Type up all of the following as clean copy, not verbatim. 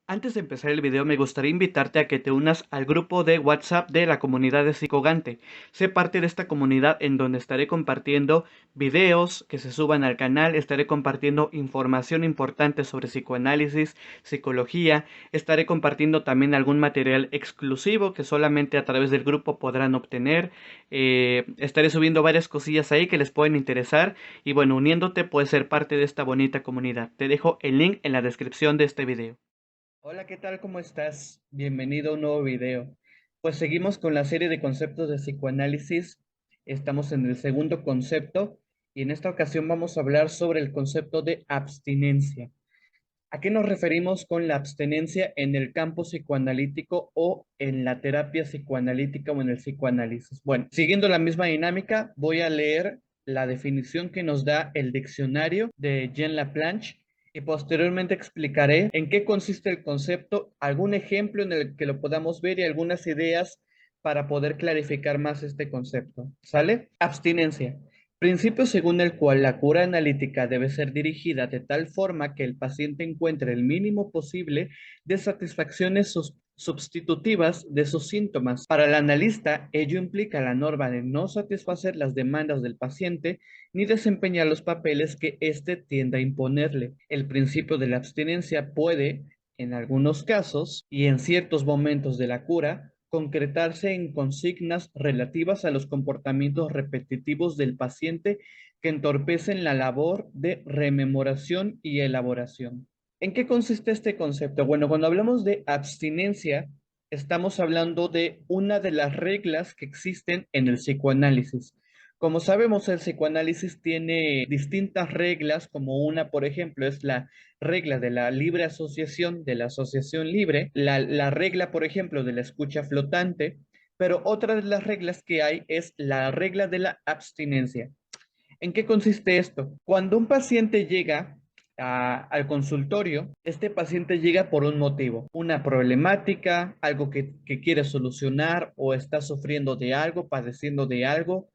Antes de empezar el video, me gustaría invitarte a que te unas al grupo de WhatsApp de la comunidad de Psicogante. Sé parte de esta comunidad en donde estaré compartiendo videos que se suban al canal, estaré compartiendo información importante sobre psicoanálisis, psicología, estaré compartiendo también algún material exclusivo que solamente a través del grupo podrán obtener. Estaré subiendo varias cosillas ahí que les pueden interesar y bueno, uniéndote puedes ser parte de esta bonita comunidad. Te dejo el link en la descripción de este video. Hola, ¿qué tal? ¿Cómo estás? Bienvenido a un nuevo video. Pues seguimos con la serie de conceptos de psicoanálisis. Estamos en el segundo concepto y en esta ocasión vamos a hablar sobre el concepto de abstinencia. ¿A qué nos referimos con la abstinencia en el campo psicoanalítico o en la terapia psicoanalítica o en el psicoanálisis? Bueno, siguiendo la misma dinámica, voy a leer la definición que nos da el diccionario de Jean Laplanche y posteriormente explicaré en qué consiste el concepto, algún ejemplo en el que lo podamos ver y algunas ideas para poder clarificar más este concepto. ¿Sale? Abstinencia. Principio según el cual la cura analítica debe ser dirigida de tal forma que el paciente encuentre el mínimo posible de satisfacciones substitutivas de sus síntomas. Para el analista, ello implica la norma de no satisfacer las demandas del paciente ni desempeñar los papeles que éste tienda a imponerle. El principio de la abstinencia puede, en algunos casos y en ciertos momentos de la cura, concretarse en consignas relativas a los comportamientos repetitivos del paciente que entorpecen la labor de rememoración y elaboración. ¿En qué consiste este concepto? Bueno, cuando hablamos de abstinencia, estamos hablando de una de las reglas que existen en el psicoanálisis. Como sabemos, el psicoanálisis tiene distintas reglas, como una, por ejemplo, es la regla de la libre asociación, de la asociación libre, la regla, por ejemplo, de la escucha flotante, pero otra de las reglas que hay es la regla de la abstinencia. ¿En qué consiste esto? Cuando un paciente llega al consultorio, este paciente llega por un motivo, una problemática, algo que quiere solucionar o está sufriendo de algo, padeciendo de algo,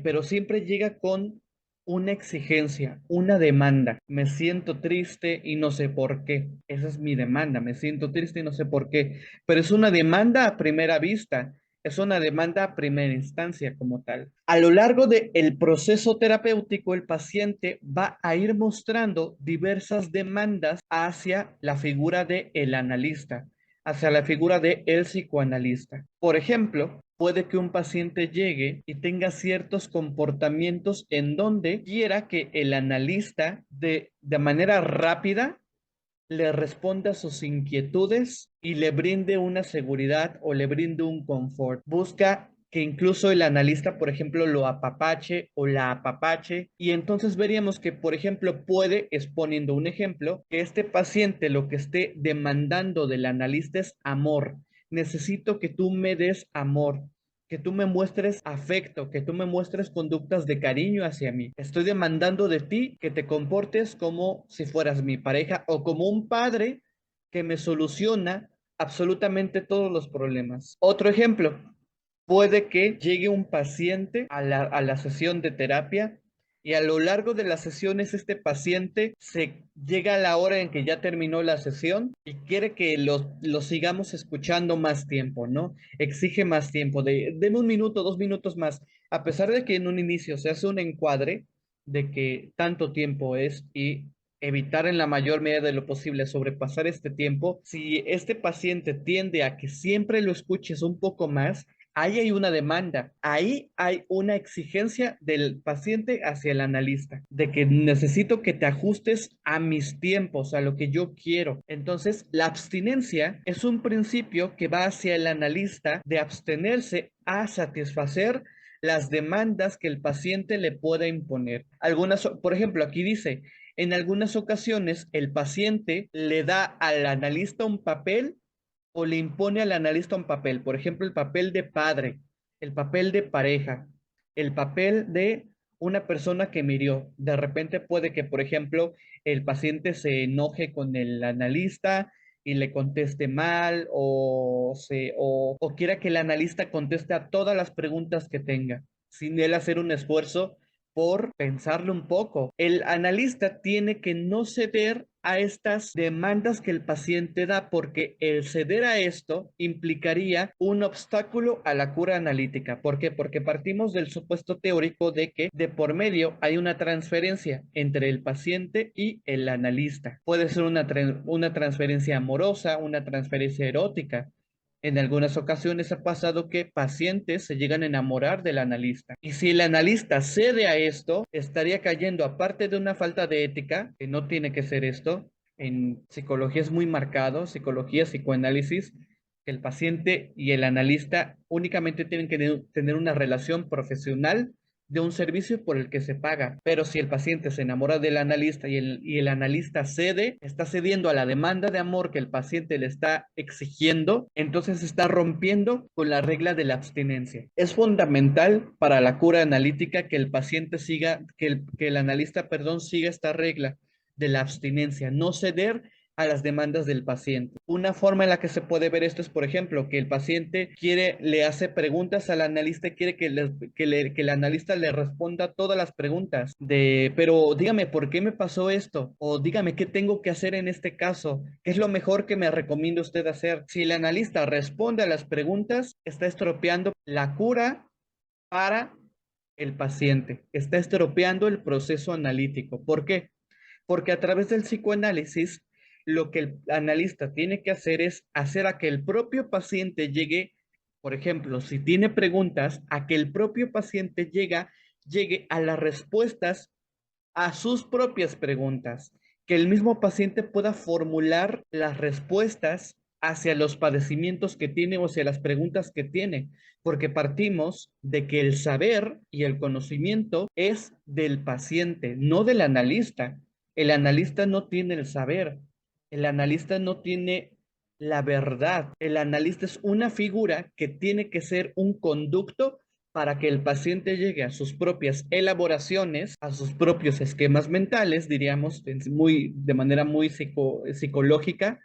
pero siempre llega con una exigencia, una demanda. Me siento triste y no sé por qué. Esa es mi demanda, me siento triste y no sé por qué. Pero es una demanda a primera vista, es una demanda a primera instancia como tal. A lo largo del proceso terapéutico, el paciente va a ir mostrando diversas demandas hacia la figura del analista, hacia la figura del psicoanalista. Por ejemplo, puede que un paciente llegue y tenga ciertos comportamientos en donde quiera que el analista de manera rápida le responda a sus inquietudes y le brinde una seguridad o le brinde un confort. Busca que incluso el analista, por ejemplo, lo apapache o la apapache y entonces veríamos que, por ejemplo, puede, exponiendo un ejemplo, que este paciente lo que esté demandando del analista es amor. Necesito que tú me des amor, que tú me muestres afecto, que tú me muestres conductas de cariño hacia mí. Estoy demandando de ti que te comportes como si fueras mi pareja o como un padre que me soluciona absolutamente todos los problemas. Otro ejemplo, puede que llegue un paciente a la sesión de terapia y a lo largo de las sesiones este paciente se llega a la hora en que ya terminó la sesión y quiere que lo sigamos escuchando más tiempo, ¿no? Exige más tiempo, de un minuto, 2 minutos más, a pesar de que en un inicio se hace un encuadre de que tanto tiempo es y evitar en la mayor medida de lo posible sobrepasar este tiempo, si este paciente tiende a que siempre lo escuches un poco más, ahí hay una demanda, ahí hay una exigencia del paciente hacia el analista, de que necesito que te ajustes a mis tiempos, a lo que yo quiero. Entonces, la abstinencia es un principio que va hacia el analista de abstenerse a satisfacer las demandas que el paciente le pueda imponer. Algunas, por ejemplo, aquí dice, en algunas ocasiones el paciente le da al analista un papel o le impone al analista un papel, por ejemplo, el papel de padre, el papel de pareja, el papel de una persona que murió. De repente puede que, por ejemplo, el paciente se enoje con el analista y le conteste mal o quiera que el analista conteste a todas las preguntas que tenga, sin él hacer un esfuerzo por pensarlo un poco. El analista tiene que no ceder a estas demandas que el paciente da, porque el ceder a esto implicaría un obstáculo a la cura analítica. ¿Por qué? Porque partimos del supuesto teórico de que de por medio hay una transferencia entre el paciente y el analista. Puede ser una transferencia amorosa, una transferencia erótica. En algunas ocasiones ha pasado que pacientes se llegan a enamorar del analista. Y si el analista cede a esto, estaría cayendo, aparte de una falta de ética, que no tiene que ser esto, en psicología es muy marcado, psicología, psicoanálisis, que el paciente y el analista únicamente tienen que tener una relación profesional de un servicio por el que se paga. Pero si el paciente se enamora del analista y el analista cede, está cediendo a la demanda de amor que el paciente le está exigiendo, entonces está rompiendo con la regla de la abstinencia. Es fundamental para la cura analítica que el paciente siga, que el analista, perdón, siga esta regla de la abstinencia, no ceder a las demandas del paciente. Una forma en la que se puede ver esto es, por ejemplo, que el paciente le hace preguntas al analista y quiere que el analista le responda todas las preguntas pero dígame, ¿por qué me pasó esto? O dígame, ¿qué tengo que hacer en este caso? ¿Qué es lo mejor que me recomienda usted hacer? Si el analista responde a las preguntas, está estropeando la cura para el paciente, está estropeando el proceso analítico. ¿Por qué? Porque a través del psicoanálisis, lo que el analista tiene que hacer es hacer a que el propio paciente llegue, por ejemplo, si tiene preguntas, a que el propio paciente llegue a las respuestas a sus propias preguntas, que el mismo paciente pueda formular las respuestas hacia los padecimientos que tiene o hacia las preguntas que tiene, porque partimos de que el saber y el conocimiento es del paciente, no del analista. El analista no tiene el saber, el analista no tiene la verdad. El analista es una figura que tiene que ser un conducto para que el paciente llegue a sus propias elaboraciones, a sus propios esquemas mentales, diríamos, de manera muy psicológica,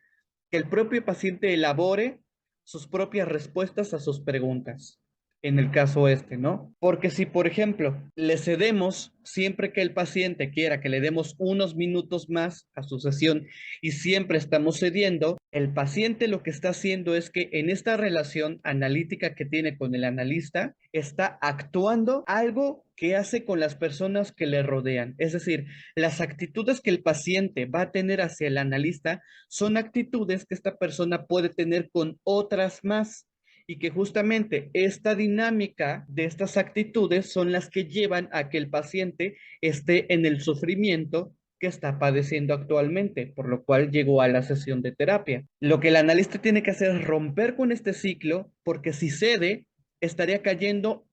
que el propio paciente elabore sus propias respuestas a sus preguntas. En el caso este, ¿no? Porque si, por ejemplo, le cedemos siempre que el paciente quiera que le demos unos minutos más a su sesión y siempre estamos cediendo, el paciente lo que está haciendo es que en esta relación analítica que tiene con el analista, está actuando algo que hace con las personas que le rodean. Es decir, las actitudes que el paciente va a tener hacia el analista son actitudes que esta persona puede tener con otras más y que justamente esta dinámica de estas actitudes son las que llevan a que el paciente esté en el sufrimiento que está padeciendo actualmente, por lo cual llegó a la sesión de terapia. Lo que el analista tiene que hacer es romper con este ciclo, porque si cede, estaría cayendo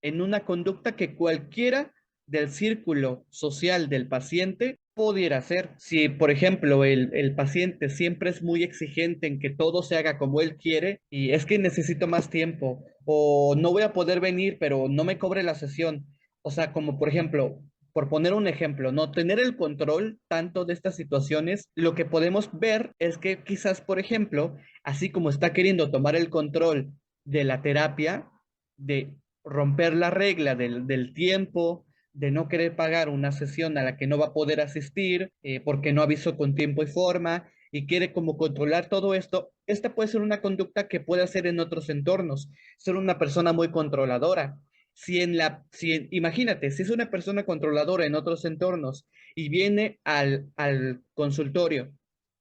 en una conducta que cualquiera del círculo social del paciente pudiera hacer. Si, por ejemplo, el paciente siempre es muy exigente en que todo se haga como él quiere y es que necesito más tiempo o no voy a poder venir, pero no me cobre la sesión. O sea, como por ejemplo, por poner un ejemplo, no tener el control tanto de estas situaciones, lo que podemos ver es que quizás, por ejemplo, así como está queriendo tomar el control de la terapia, de romper la regla del tiempo, de no querer pagar una sesión a la que no va a poder asistir porque no avisó con tiempo y forma y quiere como controlar todo esto, esta puede ser una conducta que puede hacer en otros entornos, ser una persona muy controladora. Imagínate, si es una persona controladora en otros entornos y viene al consultorio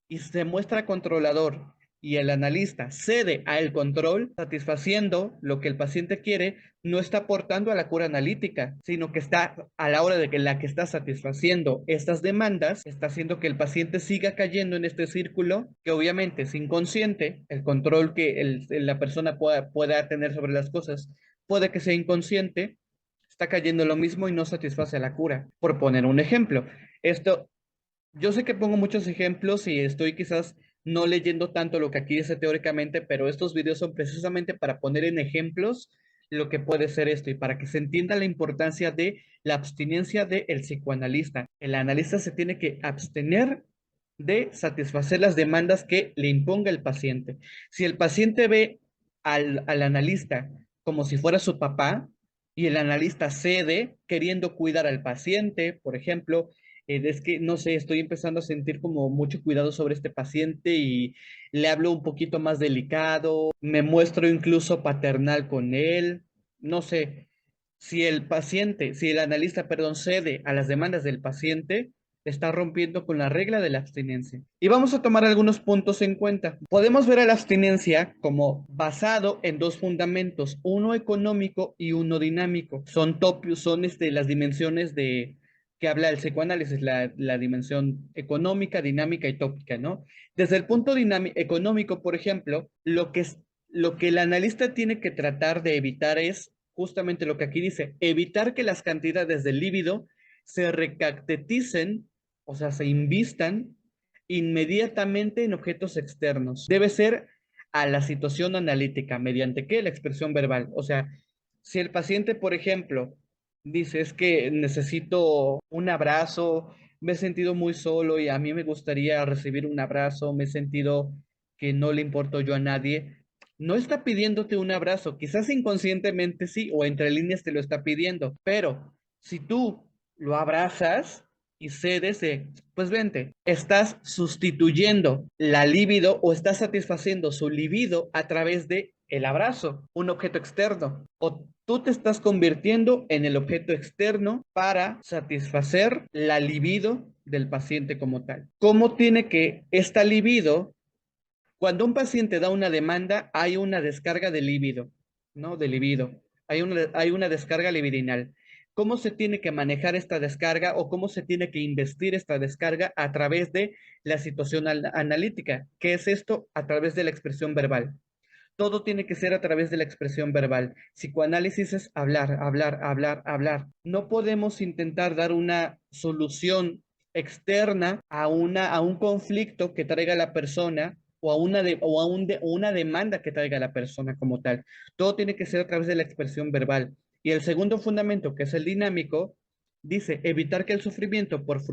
y se muestra controlador y el analista cede al control, satisfaciendo lo que el paciente quiere, no está aportando a la cura analítica, sino que está a la hora de que la que está satisfaciendo estas demandas, está haciendo que el paciente siga cayendo en este círculo que obviamente es inconsciente, el control que la persona pueda tener sobre las cosas puede que sea inconsciente, está cayendo lo mismo y no satisface la cura. Por poner un ejemplo, esto yo sé que pongo muchos ejemplos y estoy quizás no leyendo tanto lo que aquí dice teóricamente, pero estos videos son precisamente para poner en ejemplos lo que puede ser esto y para que se entienda la importancia de la abstinencia del psicoanalista. El analista se tiene que abstener de satisfacer las demandas que le imponga el paciente. Si el paciente ve al analista como si fuera su papá, y el analista cede queriendo cuidar al paciente, por ejemplo, es que, no sé, estoy empezando a sentir como mucho cuidado sobre este paciente y le hablo un poquito más delicado, me muestro incluso paternal con él, no sé, si el analista, perdón, cede a las demandas del paciente, está rompiendo con la regla de la abstinencia. Y vamos a tomar algunos puntos en cuenta. Podemos ver a la abstinencia como basado en dos fundamentos, uno económico y uno dinámico. Son las dimensiones de que habla el psicoanálisis, la dimensión económica, dinámica y tópica, ¿no? Desde el punto económico, por ejemplo, lo que el analista tiene que tratar de evitar es justamente lo que aquí dice, evitar que las cantidades del líbido se recateticen, o sea, se invistan inmediatamente en objetos externos. Debe ser a la situación analítica, mediante qué? La expresión verbal. O sea, si el paciente, por ejemplo, dice es que necesito un abrazo, me he sentido muy solo y a mí me gustaría recibir un abrazo, me he sentido que no le importo yo a nadie, no está pidiéndote un abrazo, quizás inconscientemente sí, o entre líneas te lo está pidiendo, pero si tú lo abrazas y cedes pues vente, estás sustituyendo la libido o estás satisfaciendo su libido a través de el abrazo, un objeto externo, o tú te estás convirtiendo en el objeto externo para satisfacer la libido del paciente como tal. ¿Cómo tiene que esta libido cuando un paciente da una demanda, hay una descarga de líbido, ¿no? De libido. Hay una descarga libidinal. ¿Cómo se tiene que manejar esta descarga o cómo se tiene que investir esta descarga a través de la situación analítica? ¿Qué es esto? A través de la expresión verbal. Todo tiene que ser a través de la expresión verbal. Psicoanálisis es hablar, hablar, hablar, hablar. No podemos intentar dar una solución externa a un conflicto que traiga la persona o o una demanda que traiga la persona como tal. Todo tiene que ser a través de la expresión verbal. Y el segundo fundamento, que es el dinámico, dice evitar que el sufrimiento, perdón,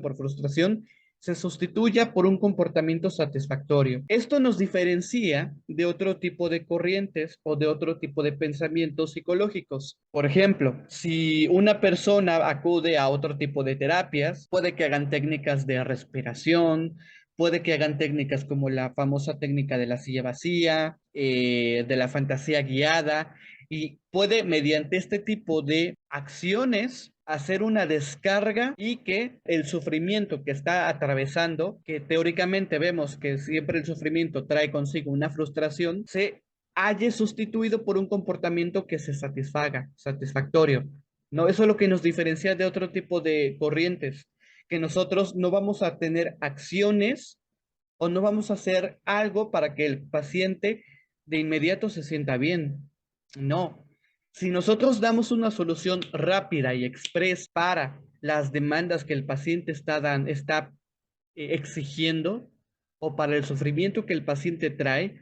por frustración, se sustituya por un comportamiento satisfactorio. Esto nos diferencia de otro tipo de corrientes o de otro tipo de pensamientos psicológicos. Por ejemplo, si una persona acude a otro tipo de terapias, puede que hagan técnicas de respiración, puede que hagan técnicas como la famosa técnica de la silla vacía, de la fantasía guiada, y puede, mediante este tipo de acciones, hacer una descarga y que el sufrimiento que está atravesando, que teóricamente vemos que siempre el sufrimiento trae consigo una frustración, se haya sustituido por un comportamiento que se satisfaga, satisfactorio. No, eso es lo que nos diferencia de otro tipo de corrientes, que nosotros no vamos a tener acciones o no vamos a hacer algo para que el paciente de inmediato se sienta bien. No. Si nosotros damos una solución rápida y express para las demandas que el paciente está exigiendo o para el sufrimiento que el paciente trae,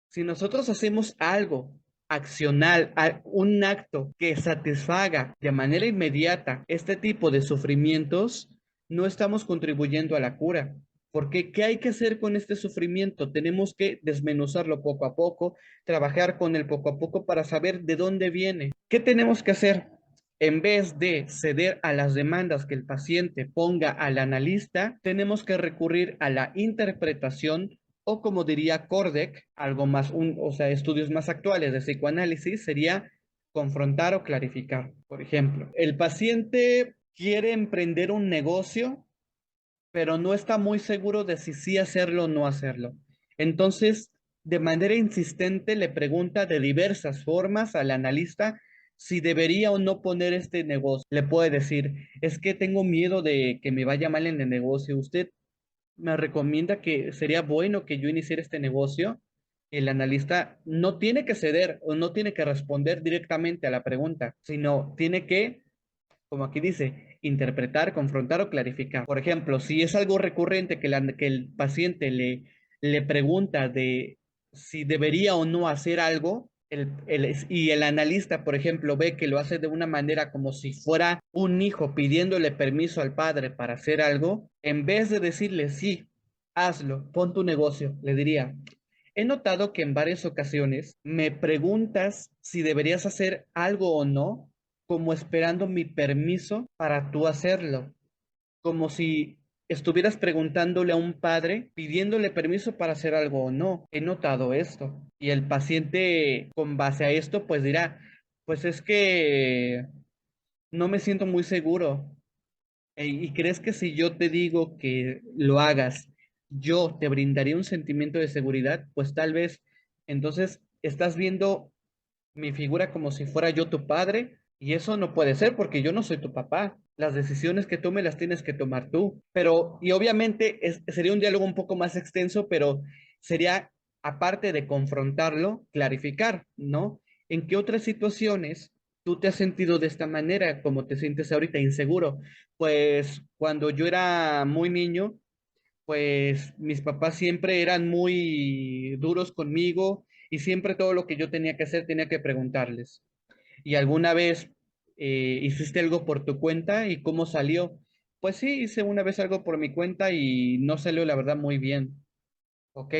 si nosotros hacemos algo accional, un acto que satisfaga de manera inmediata este tipo de sufrimientos, no estamos contribuyendo a la cura. Porque, ¿qué hay que hacer con este sufrimiento? Tenemos que desmenuzarlo poco a poco, trabajar con él poco a poco para saber de dónde viene. ¿Qué tenemos que hacer? En vez de ceder a las demandas que el paciente ponga al analista, tenemos que recurrir a la interpretación o como diría Kordek, algo más, o sea, estudios más actuales de psicoanálisis, sería confrontar o clarificar. Por ejemplo, el paciente quiere emprender un negocio, pero no está muy seguro de si sí hacerlo o no hacerlo. Entonces, de manera insistente le pregunta de diversas formas al analista si debería o no poner este negocio. Le puede decir, es que tengo miedo de que me vaya mal en el negocio. ¿Usted me recomienda que sería bueno que yo iniciara este negocio? El analista no tiene que ceder o no tiene que responder directamente a la pregunta, sino tiene que, como aquí dice, interpretar, confrontar o clarificar. Por ejemplo, si es algo recurrente que el paciente le pregunta de si debería o no hacer algo, y el analista, por ejemplo, ve que lo hace de una manera como si fuera un hijo pidiéndole permiso al padre para hacer algo, en vez de decirle sí, hazlo, pon tu negocio, le diría, He notado que en varias ocasiones me preguntas si deberías hacer algo o no, como esperando mi permiso para tú hacerlo, como si estuvieras preguntándole a un padre, pidiéndole permiso para hacer algo o no. He notado esto. Y el paciente, con base a esto, pues dirá, pues es que no me siento muy seguro. ¿Y crees que si yo te digo que lo hagas, yo te brindaría un sentimiento de seguridad? Pues tal vez. Entonces, estás viendo mi figura como si fuera yo tu padre, y eso no puede ser porque yo no soy tu papá. Las decisiones que tome las tienes que tomar tú. Pero, y obviamente sería un diálogo un poco más extenso, pero sería, aparte de confrontarlo, clarificar, ¿no? ¿En qué otras situaciones tú te has sentido de esta manera, como te sientes ahorita, inseguro? Pues cuando yo era muy niño, pues mis papás siempre eran muy duros conmigo y siempre todo lo que yo tenía que hacer tenía que preguntarles. ¿Y alguna vez hiciste algo por tu cuenta y cómo salió? Pues sí, hice una vez algo por mi cuenta y no salió la verdad muy bien. ¿Ok?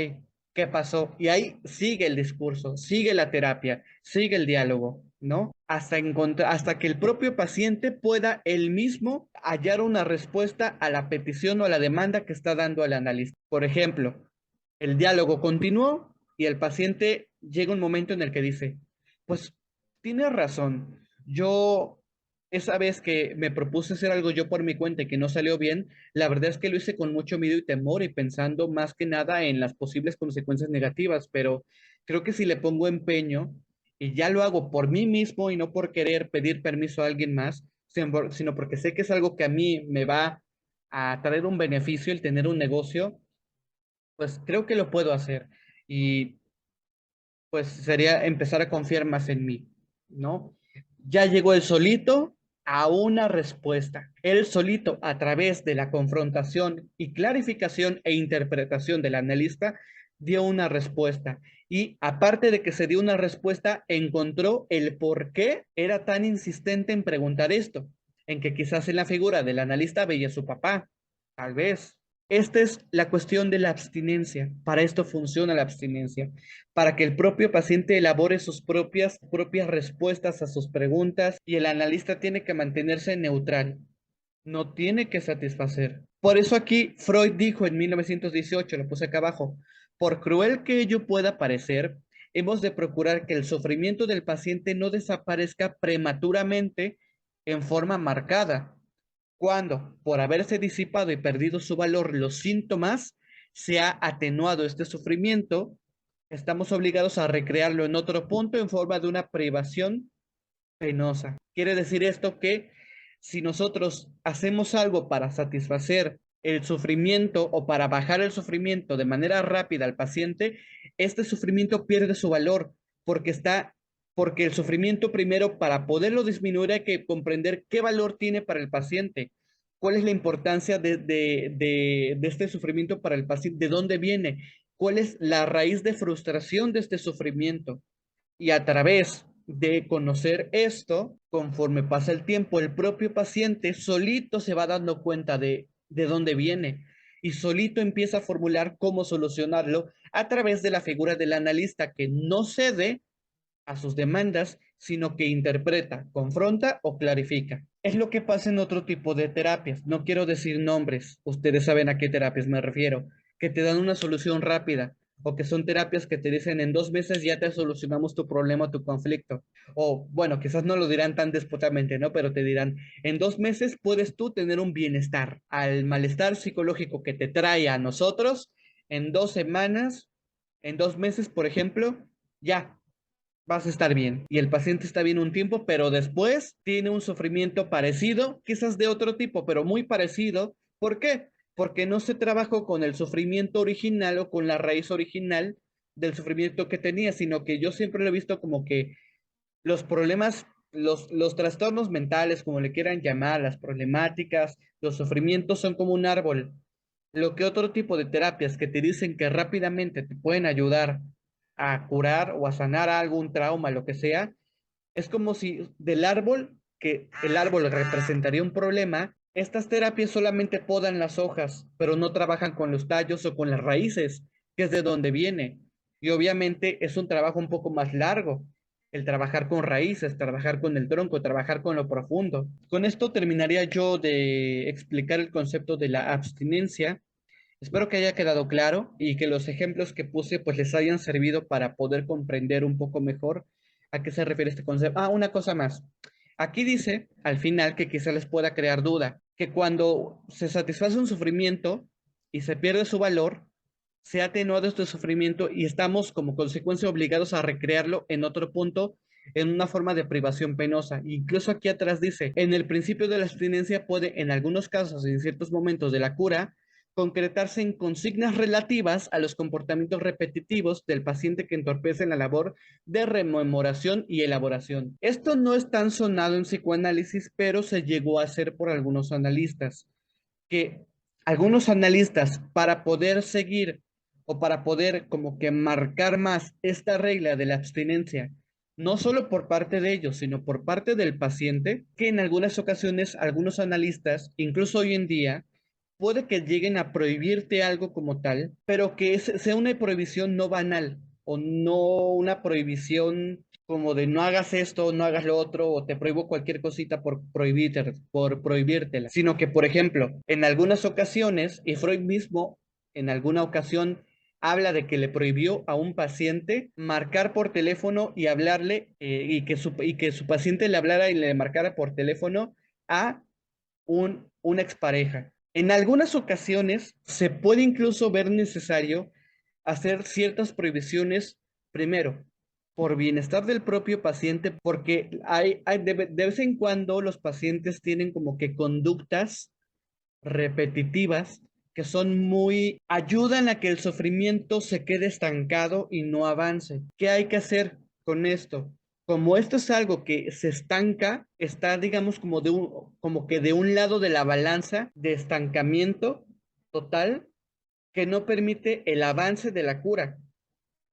¿Qué pasó? Y ahí sigue el discurso, sigue la terapia, sigue el diálogo, ¿no? Hasta que el propio paciente pueda él mismo hallar una respuesta a la petición o a la demanda que está dando el analista. Por ejemplo, el diálogo continuó y el paciente llega un momento en el que dice, pues tienes razón, yo esa vez que me propuse hacer algo yo por mi cuenta y que no salió bien, la verdad es que lo hice con mucho miedo y temor y pensando más que nada en las posibles consecuencias negativas, pero creo que si le pongo empeño y ya lo hago por mí mismo y no por querer pedir permiso a alguien más, sino porque sé que es algo que a mí me va a traer un beneficio el tener un negocio, pues creo que lo puedo hacer. Y pues sería empezar a confiar más en mí, ¿no? Ya llegó el solito a una respuesta. Él solito, a través de la confrontación y clarificación e interpretación del analista, dio una respuesta. Y aparte de que se dio una respuesta, encontró el por qué era tan insistente en preguntar esto, en que quizás en la figura del analista veía a su papá, tal vez. Esta es la cuestión de la abstinencia. Para esto funciona la abstinencia, para que el propio paciente elabore sus propias respuestas a sus preguntas y el analista tiene que mantenerse neutral, no tiene que satisfacer. Por eso aquí Freud dijo en 1918, lo puse acá abajo, por cruel que ello pueda parecer, hemos de procurar que el sufrimiento del paciente no desaparezca prematuramente en forma marcada, cuando, por haberse disipado y perdido su valor los síntomas, se ha atenuado este sufrimiento, estamos obligados a recrearlo en otro punto en forma de una privación penosa. Quiere decir esto que si nosotros hacemos algo para satisfacer el sufrimiento o para bajar el sufrimiento de manera rápida al paciente, este sufrimiento pierde su valor porque porque el sufrimiento primero para poderlo disminuir hay que comprender qué valor tiene para el paciente, cuál es la importancia de este sufrimiento para el paciente, de dónde viene, cuál es la raíz de frustración de este sufrimiento. Y a través de conocer esto, conforme pasa el tiempo, el propio paciente solito se va dando cuenta de dónde viene y solito empieza a formular cómo solucionarlo a través de la figura del analista que no cede a sus demandas, sino que interpreta, confronta o clarifica. Es lo que pasa en otro tipo de terapias. No quiero decir nombres, ustedes saben a qué terapias me refiero, que te dan una solución rápida o que son terapias que te dicen en 2 meses ya te solucionamos tu problema, tu conflicto. O bueno, quizás no lo dirán tan despotamente, ¿no? Pero te dirán, en 2 meses puedes tú tener un bienestar. Al malestar psicológico que te trae a nosotros, en 2 semanas, en 2 meses, por ejemplo, ya vas a estar bien. Y el paciente está bien un tiempo, pero después tiene un sufrimiento parecido, quizás de otro tipo, pero muy parecido. ¿Por qué? Porque no se trabajó con el sufrimiento original o con la raíz original del sufrimiento que tenía, sino que yo siempre lo he visto como que los problemas, los trastornos mentales, como le quieran llamar, las problemáticas, los sufrimientos son como un árbol. Lo que otro tipo de terapias que te dicen que rápidamente te pueden ayudar a curar o a sanar algún trauma, lo que sea, es como si del árbol, que el árbol representaría un problema, estas terapias solamente podan las hojas, pero no trabajan con los tallos o con las raíces, que es de donde viene. Y obviamente es un trabajo un poco más largo, el trabajar con raíces, trabajar con el tronco, trabajar con lo profundo. Con esto terminaría yo de explicar el concepto de la abstinencia. Espero que haya quedado claro y que los ejemplos que puse pues les hayan servido para poder comprender un poco mejor a qué se refiere este concepto. Ah, una cosa más. Aquí dice al final que quizá les pueda crear duda, que cuando se satisface un sufrimiento y se pierde su valor, se ha atenuado este sufrimiento y estamos como consecuencia obligados a recrearlo en otro punto en una forma de privación penosa. Incluso aquí atrás dice, en el principio de la abstinencia puede en algunos casos y en ciertos momentos de la cura concretarse en consignas relativas a los comportamientos repetitivos del paciente que entorpecen la labor de rememoración y elaboración. Esto no es tan sonado en psicoanálisis, pero se llegó a hacer por algunos analistas, que algunos analistas para poder seguir o para poder como que marcar más esta regla de la abstinencia, no solo por parte de ellos, sino por parte del paciente, que en algunas ocasiones algunos analistas, incluso hoy en día, puede que lleguen a prohibirte algo como tal, pero que sea una prohibición no banal o no una prohibición como de no hagas esto, no hagas lo otro, o te prohíbo cualquier cosita por prohibírtela, sino que, por ejemplo, en algunas ocasiones, y Freud mismo en alguna ocasión habla de que le prohibió a un paciente marcar por teléfono y hablarle, y que su paciente le hablara y le marcara por teléfono a una expareja. En algunas ocasiones se puede incluso ver necesario hacer ciertas prohibiciones, primero, por bienestar del propio paciente, porque de vez en cuando los pacientes tienen como que conductas repetitivas que son muy, ayudan a que el sufrimiento se quede estancado y no avance. ¿Qué hay que hacer con esto? Como esto es algo que se estanca, está, digamos, como que de un lado de la balanza de estancamiento total que no permite el avance de la cura.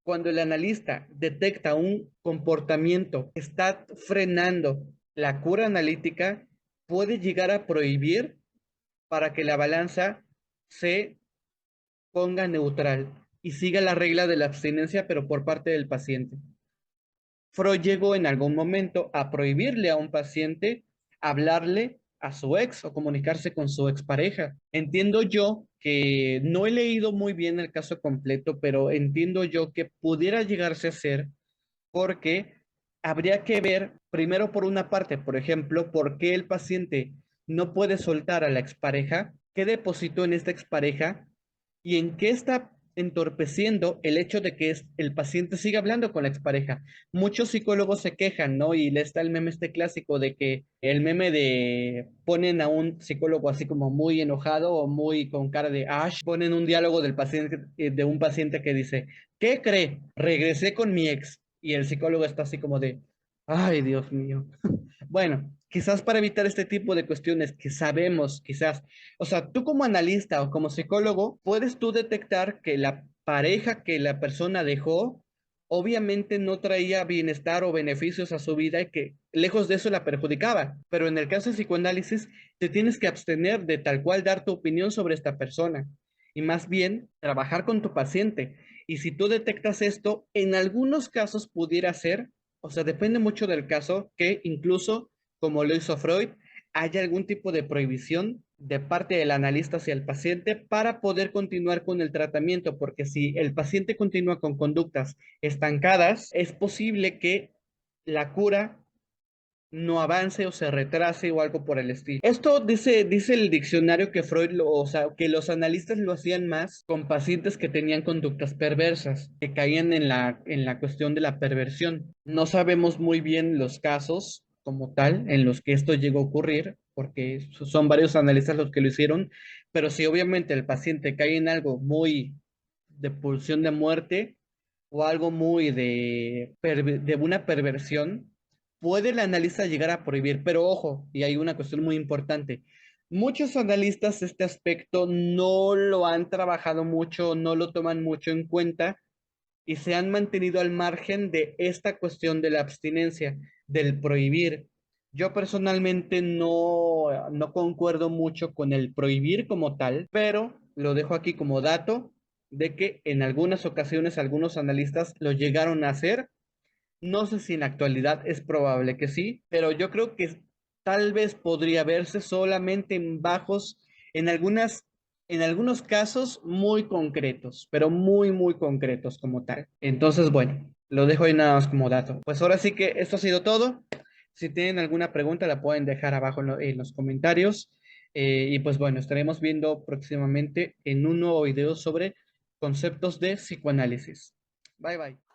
Cuando el analista detecta un comportamiento que está frenando la cura analítica, puede llegar a prohibir para que la balanza se ponga neutral y siga la regla de la abstinencia, pero por parte del paciente. Freud llegó en algún momento a prohibirle a un paciente hablarle a su ex o comunicarse con su expareja. Entiendo yo que no he leído muy bien el caso completo, pero entiendo yo que pudiera llegarse a ser porque habría que ver, primero por una parte, por ejemplo, por qué el paciente no puede soltar a la expareja, qué depositó en esta expareja y en qué está entorpeciendo el hecho de que el paciente siga hablando con la expareja. Muchos psicólogos se quejan, ¿no? Y le está el meme este clásico de que el meme de ponen a un psicólogo así como muy enojado o muy con cara de Ash, ponen un diálogo del paciente, de un paciente que dice, ¿qué cree? Regresé con mi ex. Y el psicólogo está así como de, ay, Dios mío. Bueno, quizás para evitar este tipo de cuestiones que sabemos, quizás, o sea, tú como analista o como psicólogo, puedes tú detectar que la pareja que la persona dejó, obviamente no traía bienestar o beneficios a su vida y que lejos de eso la perjudicaba. Pero en el caso de psicoanálisis, te tienes que abstener de tal cual dar tu opinión sobre esta persona y más bien trabajar con tu paciente. Y si tú detectas esto, en algunos casos pudiera ser, o sea, depende mucho del caso, que incluso, como lo hizo Freud, haya algún tipo de prohibición de parte del analista hacia el paciente para poder continuar con el tratamiento, porque si el paciente continúa con conductas estancadas, es posible que la cura no avance o se retrase o algo por el estilo. Esto dice el diccionario que o sea, que los analistas lo hacían más con pacientes que tenían conductas perversas, que caían en la cuestión de la perversión. No sabemos muy bien los casos como tal en los que esto llegó a ocurrir, porque son varios analistas los que lo hicieron, pero si obviamente el paciente cae en algo muy de pulsión de muerte o algo muy de una perversión, puede el analista llegar a prohibir, pero ojo, y hay una cuestión muy importante. Muchos analistas este aspecto no lo han trabajado mucho, no lo toman mucho en cuenta y se han mantenido al margen de esta cuestión de la abstinencia, del prohibir. Yo personalmente no concuerdo mucho con el prohibir como tal, pero lo dejo aquí como dato de que en algunas ocasiones algunos analistas lo llegaron a hacer. No sé si en la actualidad es probable que sí, pero yo creo que tal vez podría verse solamente en bajos, en algunas, en algunos casos muy concretos, pero muy, muy concretos como tal. Entonces, bueno, lo dejo ahí nada más como dato. Pues ahora sí que esto ha sido todo. Si tienen alguna pregunta, la pueden dejar abajo en los comentarios. Y pues bueno, estaremos viendo próximamente en un nuevo video sobre conceptos de psicoanálisis. Bye bye.